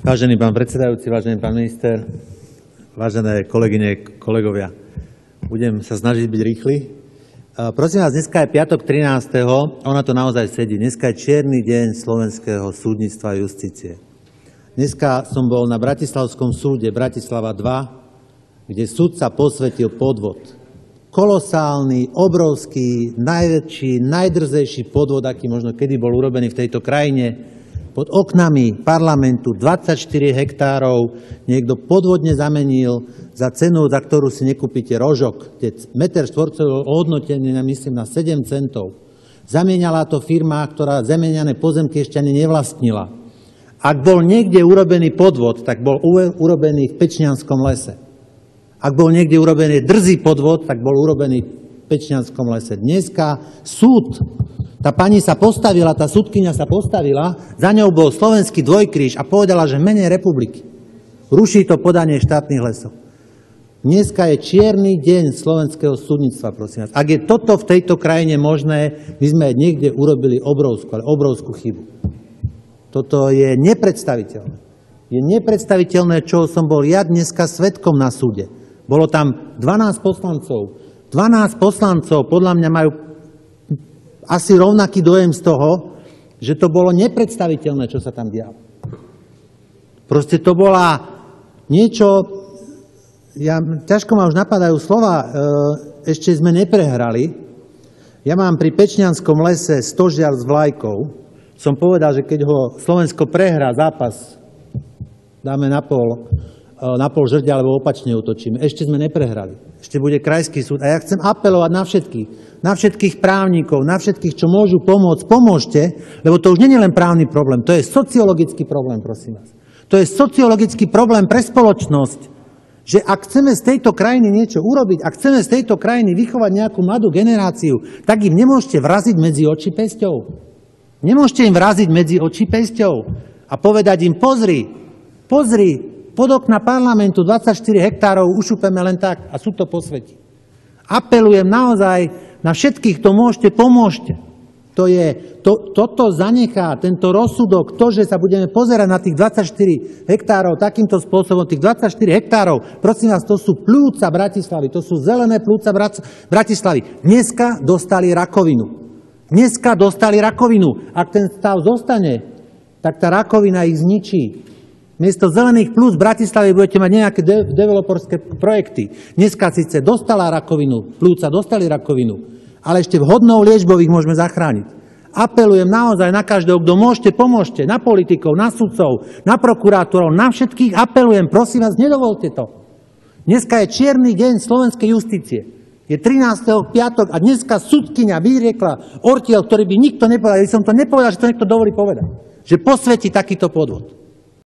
Vážený pán predsedajúci, vážený pán minister, vážené kolegyne, kolegovia, budem sa snažiť byť rýchly. Prosím vás, dneska je piatok 13. Ona to naozaj sedí. Dneska je čierny deň slovenského súdnictva a justície. Dneska som bol na Bratislavskom súde Bratislava 2, kde sudca posvetil podvod. Kolosálny, obrovský, najväčší, najdrzejší podvod, aký možno kedy bol urobený v tejto krajine. Pod oknami parlamentu 24 hektárov niekto podvodne zamenil za cenu, za ktorú si nekúpite rožok, kde meter štvorcový ohodnotený, myslím, na 7 centov. Zamienala to firma, ktorá zamieňané pozemky ešte ani nevlastnila. Ak bol niekde urobený podvod, tak bol urobený v Pečnianskom lese. Ak bol niekde urobený drzý podvod, tak bol urobený v Pečnianskom lese. Dneska súd, tá pani sa postavila, tá súdkyňa sa postavila, za ňou bol slovenský dvojkríž a povedala, že v mene republiky ruší to podanie štátnych lesov. Dneska je čierny deň slovenského súdnictva, prosím vás. Ak je toto v tejto krajine možné, my sme niekde urobili obrovskú chybu. Toto je nepredstaviteľné. Je nepredstaviteľné, čo som bol ja dneska svedkom na súde. Bolo tam 12 poslancov. 12 poslancov podľa mňa majú asi rovnaký dojem z toho, že to bolo nepredstaviteľné, čo sa tam dialo. Proste to bola niečo, ťažko ma už napadajú slova, ešte sme neprehrali. Ja mám pri Pečnianskom lese stožiar s vlajkou. Som povedal, že keď ho Slovensko prehrá zápas, dáme na pol žrde, alebo opačne utočíme. Ešte sme neprehrali. Ešte bude krajský súd. A ja chcem apelovať na všetkých právnikov, na všetkých, čo môžu pomôcť. Pomôžte, lebo to už nie je len právny problém, to je sociologický problém, prosím vás. To je sociologický problém pre spoločnosť, že ak chceme z tejto krajiny niečo urobiť, ak chceme z tejto krajiny vychovať nejakú mladú generáciu, tak im nemôžete vraziť medzi oči pesťou. Nemôžete im vraziť medzi oči pesťou a povedať im, pozri, pod okna parlamentu 24 hektárov ušupeme len tak a súd to posvetí. Apelujem naozaj na všetkých, kto môžete, pomôžte. Toto zanechá, tento rozsudok, to, že sa budeme pozerať na tých 24 hektárov takýmto spôsobom, tých 24 hektárov, prosím vás, to sú pľúca Bratislavy, to sú zelené pľúca Bratislavy. Dneska dostali rakovinu. Ak ten stav zostane, tak tá rakovina ich zničí. Miesto zelených plúc v Bratislave budete mať nejaké developerské projekty. Dneska síce dostala rakovinu, plúca dostali rakovinu, ale ešte vhodnou liečbou ich môžeme zachrániť. Apelujem naozaj na každého, kto môžete, pomôžte, na politikov, na sudcov, na prokurátorov, na všetkých apelujem, prosím vás, nedovolte to. Dneska je čierny deň slovenskej justície. Je 13. piatok a dneska sudkyňa vyriekla ortiel, ktorý by nikto nepovedal, ja som to nepovedal, že to niekto dovolí povedať, že posvetí takýto podvod.